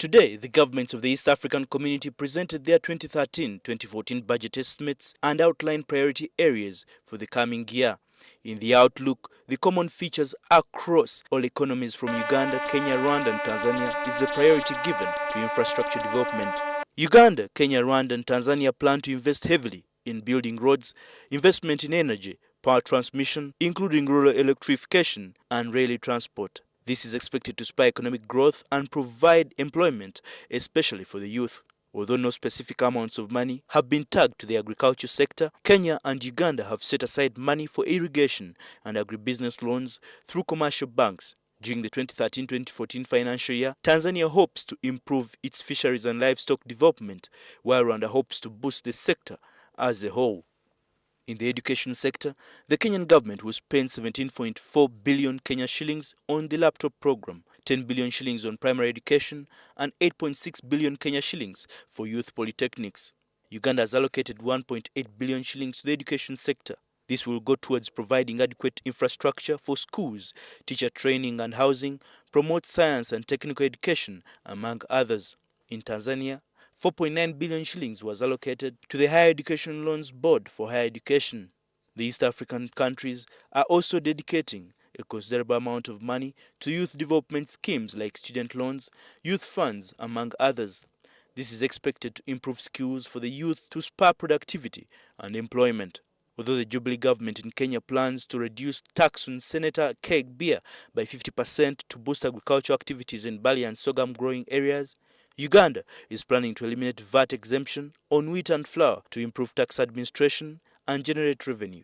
Today, the governments of the East African Community presented their 2013-2014 budget estimates and outlined priority areas for the coming year. In the outlook, the common features across all economies from Uganda, Kenya, Rwanda and Tanzania is the priority given to infrastructure development. Uganda, Kenya, Rwanda and Tanzania plan to invest heavily in building roads, investment in energy, power transmission, including rural electrification and rail transport. This is expected to spur economic growth and provide employment, especially for the youth. Although no specific amounts of money have been tagged to the agriculture sector, Kenya and Uganda have set aside money for irrigation and agribusiness loans through commercial banks. During the 2013-2014 financial year, Tanzania hopes to improve its fisheries and livestock development, while Rwanda hopes to boost the sector as a whole. In the education sector, the Kenyan government will spend 17.4 billion Kenya shillings on the laptop program, 10 billion shillings on primary education, and 8.6 billion Kenya shillings for youth polytechnics. Uganda has allocated 1.8 billion shillings to the education sector. This will go towards providing adequate infrastructure for schools, teacher training and housing, promote science and technical education, among others. In Tanzania, 4.9 billion shillings was allocated to the Higher Education Loans Board for higher education. The East African countries are also dedicating a considerable amount of money to youth development schemes like student loans, youth funds, among others. This is expected to improve skills for the youth to spur productivity and employment. Although the Jubilee government in Kenya plans to reduce tax on Senator keg beer by 50% to boost agricultural activities in barley and sorghum growing areas, Uganda is planning to eliminate VAT exemption on wheat and flour to improve tax administration and generate revenue.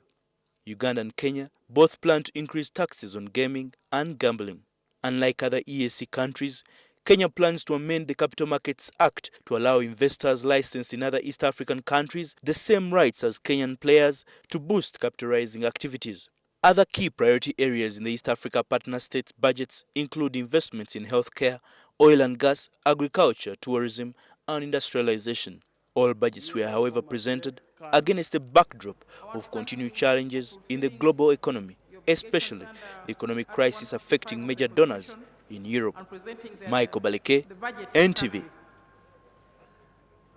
Uganda and Kenya both plan to increase taxes on gaming and gambling. Unlike other EAC countries, Kenya plans to amend the Capital Markets Act to allow investors licensed in other East African countries the same rights as Kenyan players to boost capital raising activities. Other key priority areas in the East Africa partner states' budgets include investments in healthcare, oil and gas, agriculture, tourism, and industrialization. All budgets were, however, presented against a backdrop of continued challenges in the global economy, especially the economic crisis affecting major donors in Europe. Michael Baleke, NTV.